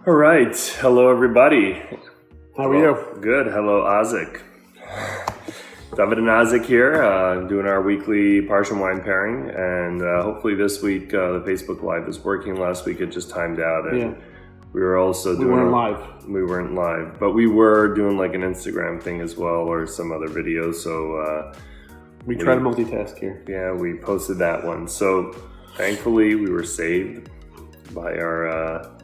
All right. Hello, everybody. How are you? Good. Hello, Isaac. David and Isaac here, doing our weekly Parsha wine pairing, and hopefully this week the Facebook Live is working. Last week it just timed out, and we were also doing. We weren't live, but we were doing like an Instagram thing as well, or some other videos. So we try to multitask here. Yeah, we posted that one. So thankfully we were saved by our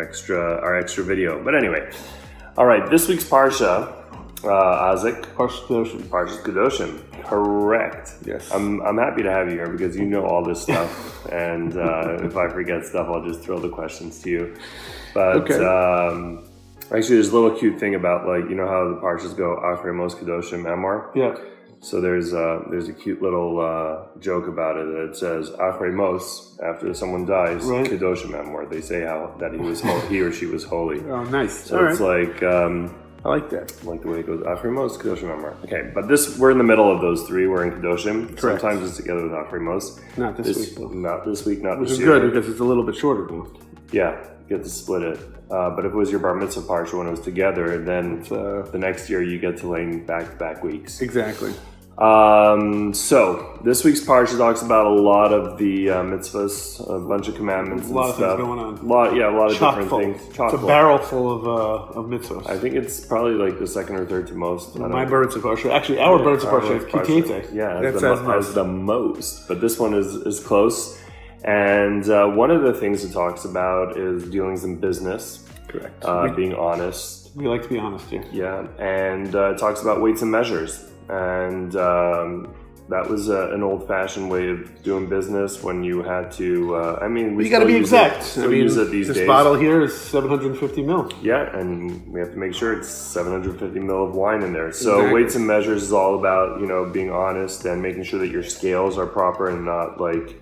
extra video. But anyway, all right. This week's Parsha. Isaac. Parshat Kedoshim. Correct. Yes. I'm happy to have you here because you know all this stuff, and if I forget stuff, I'll just throw the questions to you. But actually, there's a little cute thing about, like, you know how the Parshas go, Achrei Mos Kedoshim Emor. Yeah. So there's a cute little joke about it that says Achrei Mos, after someone dies, Kedoshim Emor. They say how he or she was holy. Oh, nice. So it's like. I like that. I like the way it goes. Achrei Mos, Kedoshim Emor. Okay, but we're in the middle of those three. We're in Kedoshim. Correct. Sometimes it's together with Achrei Mos. Not this week, though. Not this week, not Which this is year. good because it's a little bit shorter now. Yeah, you get to split it. But if it was your bar mitzvah parsha when it was together, then the next year you get to lay back-to-back weeks. Exactly. So this week's parsha talks about a lot of the mitzvahs, a bunch of commandments, a lot and stuff. Of things going on. A lot of different things. It's a barrel full of mitzvahs. I think it's probably like the second or third to most. My bar mitzvah parsha, actually, our bar mitzvah parsha is Kitete. Yeah, that's the most. But this one is close. And one of the things it talks about is dealings in business. Correct. Being honest. We like to be honest here. Yeah, and it talks about weights and measures. And that was an old-fashioned way of doing business when you had to. You got to be exact. Use it these days. This bottle here is 750 mil. Yeah, and we have to make sure it's 750 mil of wine in there. So weights and measures is all about, being honest and making sure that your scales are proper and not like.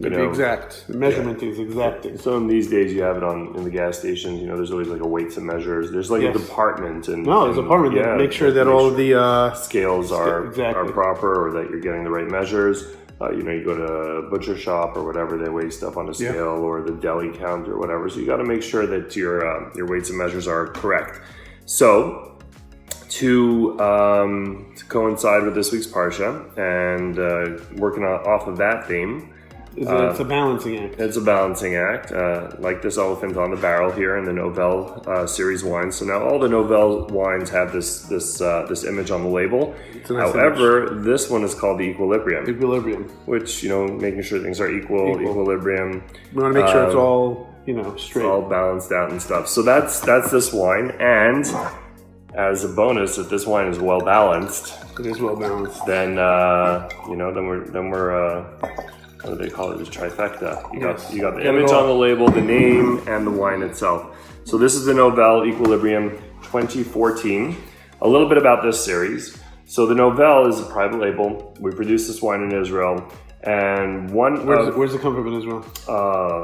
Exact. The measurement is exacting. So in these days, you have it in the gas stations. There's always like a weights and measures. There's like a department there's a department that make sure that all the scales are proper, or that you're getting the right measures. You go to a butcher shop or whatever, they weigh stuff on a scale, or the deli count or whatever. So you got to make sure that your weights and measures are correct. So to coincide with this week's parsha and working off of that theme. It's a balancing act. It's a balancing act, like this elephant on the barrel here in the Novell series wines. So now all the Novell wines have this image on the label. However, this one is called the Equilibrium. Which, making sure things are equilibrium. We want to make sure it's all, straight. It's all balanced out and stuff. So that's this wine. And as a bonus, if this wine is well balanced, it is well balanced. Then we're what do they call it? The trifecta. You got the image on the label, the name, and the wine itself. So this is the Novell Equilibrium 2014. A little bit about this series. So the Novell is a private label. We produce this wine in Israel. And where's it come from in Israel?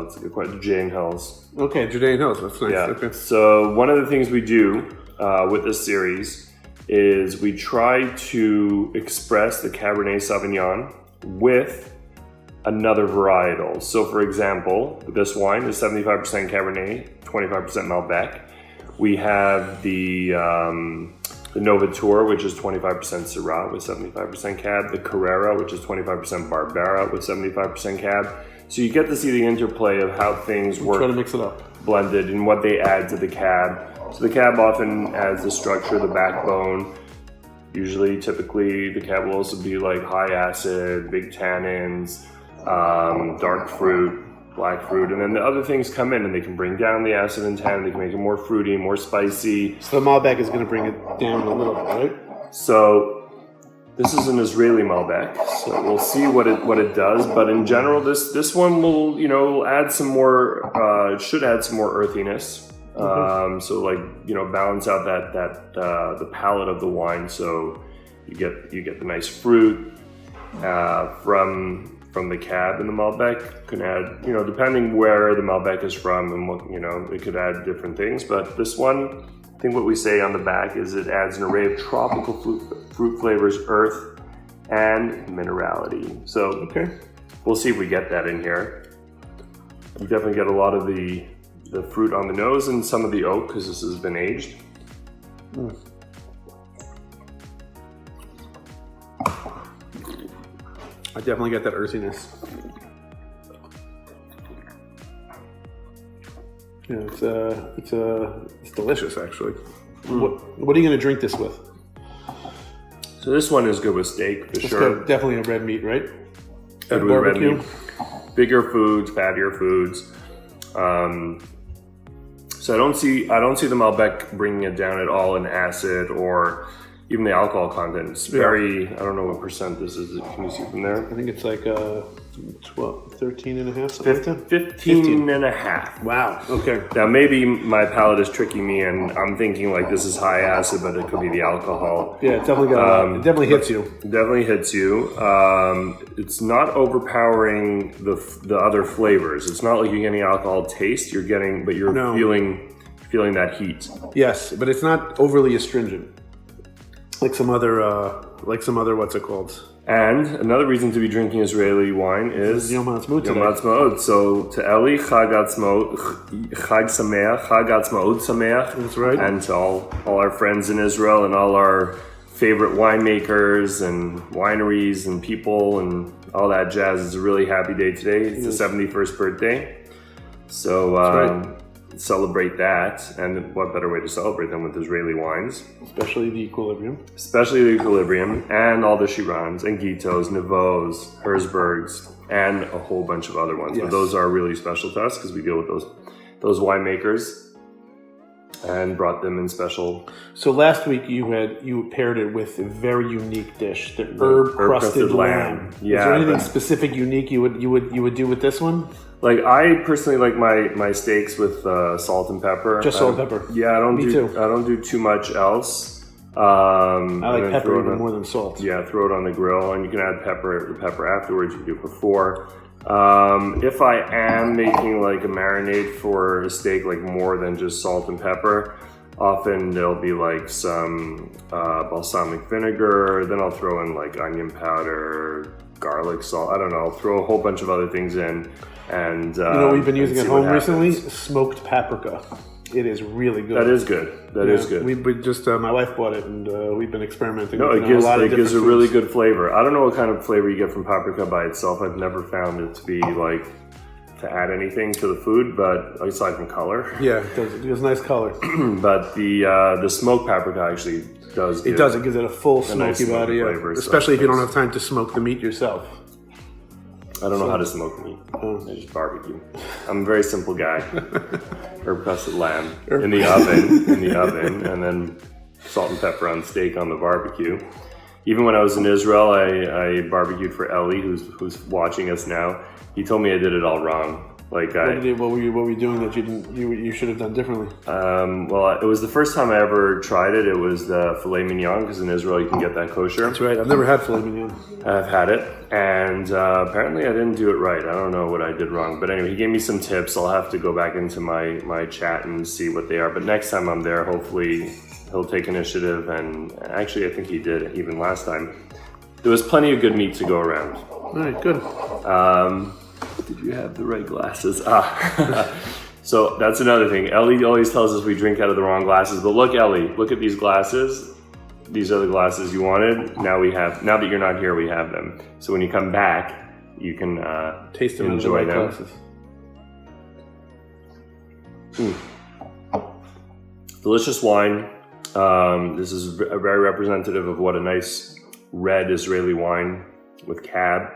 That's a good question. Judean Hills. Okay, Judean Hills. That's nice. Yeah. Okay. So one of the things we do with this series is we try to express the Cabernet Sauvignon with another varietal. So for example, this wine is 75% Cabernet, 25% Malbec. We have the Novateur, which is 25% Syrah with 75% Cab. The Carrera, which is 25% Barbera with 75% Cab. So you get to see the interplay of how things work. Try to mix it up. Blended, and what they add to the Cab. So the Cab often adds the structure, the backbone. Typically, the Cab will also be like high acid, big tannins, dark fruit, black fruit, and then the other things come in and they can bring down the acid and tannin. They can make it more fruity, more spicy. So the Malbec is going to bring it down a little bit, right? So this is an Israeli Malbec, so we'll see what it does. But in general, this one will add some more. Should add some more earthiness. So balance out that the palate of the wine. So you get the nice fruit from the Cab and the Malbec. Can add, depending where the Malbec is from, and what, it could add different things. But this one, I think what we say on the back is it adds an array of tropical fruit flavors, earth, and minerality. So we'll see if we get that in here. You definitely get a lot of the the fruit on the nose and some of the oak because this has been aged. I definitely get that earthiness. Yeah, it's delicious actually. What are you going to drink this with? So this one is good with steak for sure. Definitely a red meat, right? Good with red meat. Bigger foods, fattier foods. So I don't see the Malbec bringing it down at all in acid or even the alcohol content. It's very, I don't know what percent this is. Can you see from there? I think it's like 13 and a half, something like that? 15 and a half. Wow, okay. Now maybe my palate is tricking me and I'm thinking like this is high acid, but it could be the alcohol. Yeah, it definitely hits you. It definitely hits you. It's not overpowering the other flavors. It's not like you're getting alcohol taste, you're feeling that heat. Yes, but it's not overly astringent. Like some other, what's it called? And another reason to be drinking Israeli wine is Yom Ha'atzmaut today. Yom Ha'atzmaut. So to Eli, Chag Sameach, Chag Ha'atzmaut Sameach. That's right. And to all our friends in Israel and all our favorite winemakers and wineries and people and all that jazz. It's a really happy day today. It's the 71st birthday. So celebrate that, and what better way to celebrate them with Israeli wines? Especially the Equilibrium, and all the Shirans and Gitos, Nevos, Herzbergs, and a whole bunch of other ones. Yes. But those are really special to us because we deal with those winemakers and brought them in special. So last week you paired it with a very unique dish, the herb crusted lamb. Yeah, is there anything specific unique you would do with this one? Like I personally like my steaks with salt and pepper. Just salt and pepper. Yeah, I don't do too much else. I like pepper even more than salt. Yeah, throw it on the grill, and you can add pepper afterwards. You can do it before. If I am making like a marinade for a steak, like more than just salt and pepper, often there'll be like some balsamic vinegar. Then I'll throw in like onion powder, garlic salt. I don't know. I'll throw a whole bunch of other things in. And we've been using at home recently? Smoked paprika. It is really good. That is good. That is good. We just my wife bought it, and we've been experimenting. No, with it gives a really good flavor. I don't know what kind of flavor you get from paprika by itself. I've never found it to be like to add anything to the food, but aside from color. Yeah, it does. It gives nice color. But the smoked paprika actually does. It gives it a full smoky body, flavor. Especially if you don't have time to smoke the meat yourself. I don't know how to smoke meat. I just barbecue. I'm a very simple guy. Herb crusted lamb in the oven, and then salt and pepper on steak on the barbecue. Even when I was in Israel, I barbecued for Eli, who's watching us now. He told me I did it all wrong. Like what were you doing that you should have done differently? Well, it was the first time I ever tried it. It was the filet mignon, because in Israel you can get that kosher. That's right. I've never had filet mignon. I've had it, and apparently I didn't do it right. I don't know what I did wrong, but anyway, he gave me some tips. I'll have to go back into my chat and see what they are. But next time I'm there, hopefully he'll take initiative. And actually, I think he did even last time. There was plenty of good meat to go around. All right, good. Did you have the right glasses? So that's another thing. Eli always tells us we drink out of the wrong glasses. But look, Eli, look at these glasses. These are the glasses you wanted. Now that you're not here, we have them. So when you come back, you can taste them, enjoy in the right them. Delicious wine. This is very representative of what a nice red Israeli wine with cab.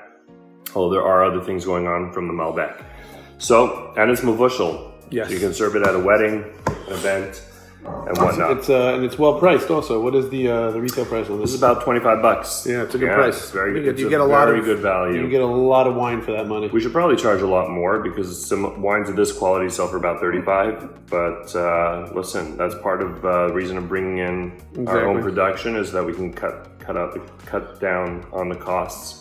Although there are other things going on from the Malbec. So, and it's mavushal. Yes. So you can serve it at a wedding, an event, and whatnot. And it's well priced also. What is the retail price on this? This is about $25. Yeah, it's a good price. It's very good. You get a lot of good value. You get a lot of wine for that money. We should probably charge a lot more because some wines of this quality sell for about $35. But listen, that's part of the reason of bringing in our own production is that we can cut down on the costs.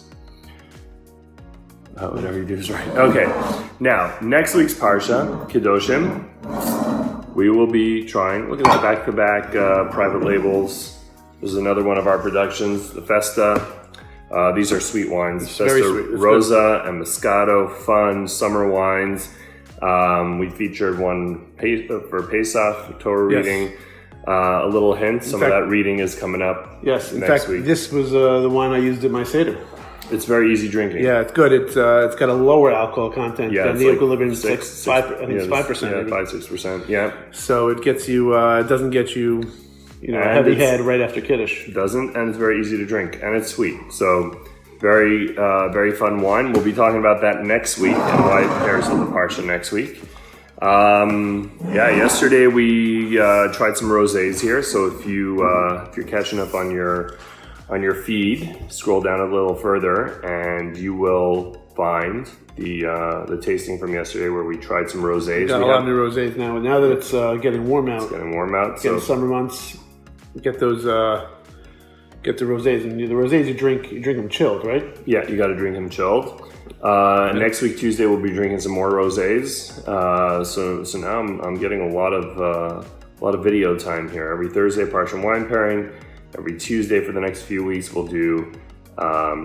Whatever you do is right. Okay, now next week's Parsha, Kedoshim, we will be trying. Look at that back-to-back private labels. This is another one of our productions, the Festa. These are sweet wines. Festa very sweet. Rosa and Moscato, fun summer wines. We featured one for Pesach, Torah Yes. reading. A little hint, some of that reading is coming up Yes, in next fact, week. this was the wine I used at my Seder. It's very easy drinking. Yeah, it's good. It's got a lower alcohol content than it's the like equilibrium. It's like 6, 5. I think it's 5%. Yeah, maybe. 5-6%. Yeah, So it gets you. It doesn't get you, a And heavy it's- head right after Kiddush. it doesn't, and it's very easy to drink, and it's sweet. So very, very fun wine. We'll be talking about that next week and why it pairs with the Parsha next week. Yesterday we tried some rosés here. So if you're catching up on your feed, scroll down a little further, and you will find the tasting from yesterday where we tried some rosés. Got a lot of new rosés now. And now that it's getting warm out, It's getting warm out. getting So summer months, get those. Get the rosés, and the rosés you drink them chilled, right? yeah, you got to drink them chilled. Next week Tuesday we'll be drinking some more rosés. So now I'm getting a lot of video time here. Every Thursday Parsha wine pairing. Every Tuesday for the next few weeks we'll do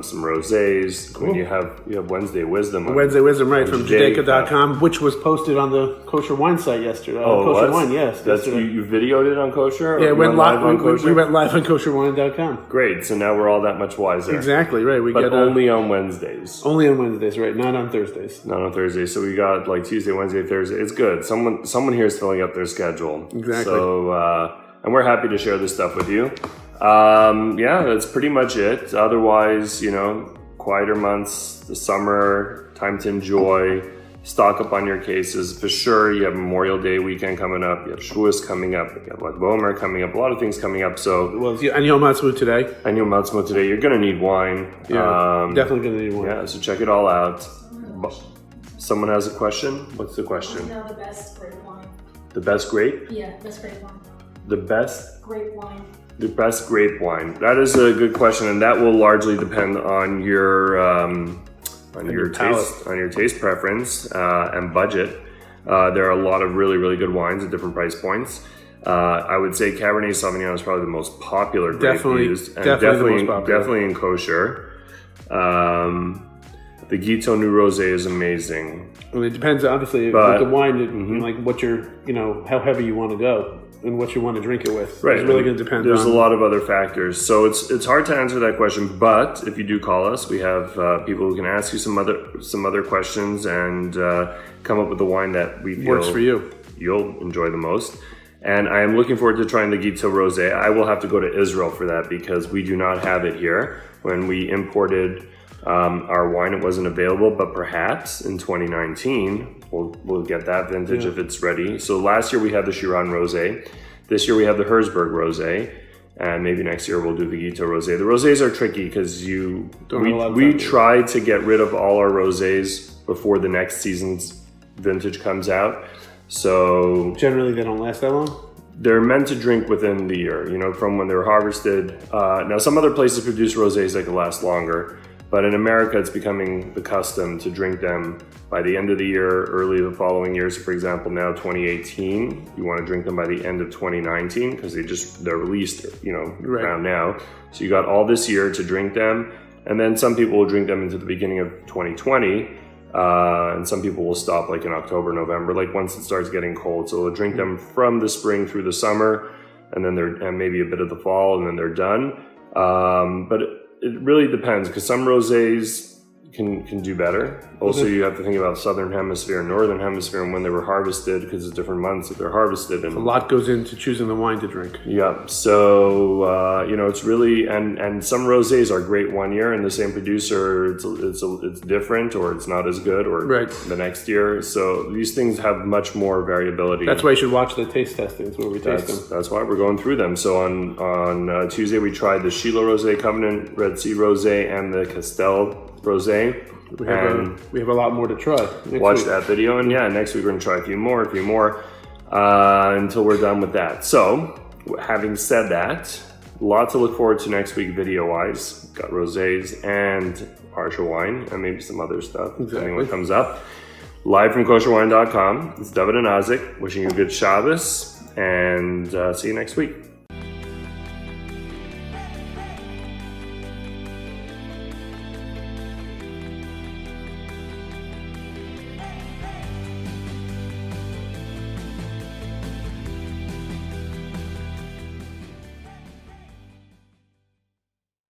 some rosés. Cool. When you have Wednesday Wisdom. Wednesday Wisdom, right, from Judaica.com. Judaica.com, which was posted on the Kosher Wine site yesterday. Oh, Kosher what? Wine, yes. That's yesterday. you videoed it on Kosher? Yeah, Or it went you live on we Kosher? went live on Kosherwine.com. Great. So now we're all that much wiser. Exactly, right. We But get only on Wednesdays. only on Wednesdays, right? Not on Thursdays. Not on Thursday. So we got like Tuesday, Wednesday, Thursday. It's good. Someone here is filling up their schedule. Exactly. So and we're happy to share this stuff with you. That's pretty much it. Otherwise, quieter months, the summer, time to enjoy, stock up on your cases. For sure, you have Memorial Day weekend coming up. You have Shavuos coming up. You have Lag Bomer coming up. A lot of things coming up. So, Well, and Yom Ha'atzmaut today. and Yom Ha'atzmaut today, you're going to need wine. Yeah, definitely going to need one. Yeah, so check it all out. Someone has a question? What's the question? No, the best grape wine. The best grape? Yeah, best grape wine. The best Grape wine. The best grape wine. That is a good question, and that will largely depend on your taste preference and budget. There are a lot of really, really good wines at different price points. I would say Cabernet Sauvignon is probably the most popular grape Definitely- used, and definitely the most popular. definitely in kosher. The Guiteau New Rosé is amazing. Well, it depends, obviously, But- with the wine, like what you're, how heavy you want to go and what you want to drink it with. Right. It's really going to depend There's on. a lot of other factors. So it's hard to answer that question, but if you do call us, we have people who can ask you some other questions and come up with the wine that we feel Works for you. You'll enjoy the most. And I am looking forward to trying the Guiteau Rosé. I will have to go to Israel for that because we do not have it here. When we imported our wine, it wasn't available, but perhaps in 2019 we'll get that vintage if it's ready. So last year we had the Shiraz Rosé. This year we have the Herzberg Rosé, and maybe next year we'll do the Guiteau Rosé. The rosés are tricky because we try to get rid of all our rosés before the next season's vintage comes out. So Generally, they don't last that long. they're meant to drink within the year, from when they were harvested. Now, some other places produce rosés that can last longer, but in America, it's becoming the custom to drink them by the end of the year, early the following year. So, for example, now 2018, you want to drink them by the end of 2019 because they're released, around now. So you got all this year to drink them, and then some people will drink them into the beginning of 2020. And some people will stop like in October, November, like once it starts getting cold. So they'll drink them from the spring through the summer, and then and maybe a bit of the fall, and then they're done. But it really depends because some rosés can do better. Also, you have to think about Southern Hemisphere and Northern Hemisphere and when they were harvested because it's different months that they're harvested. And A lot goes into choosing the wine to drink. yeah, so it's really and some rosés are great one year, and the same producer it's different or it's not as good or Right. the next year. So these things have much more variability. That's why you should watch the taste testings where we taste them. That's why we're going through them. So on Tuesday we tried the Shiloh Rosé, Covenant Red Sea Rosé, and the Castel Rosé. We have a lot more to try. Watch week. that video, and next week we're gonna try a few more, until we're done with that. So, having said that, a lot to look forward to next week video-wise. Got rosés and Parsha wine, and maybe some other stuff, depending what comes up. Live from Kosherwine.com, it's David and Isaac, wishing you a good Shabbos, and see you next week.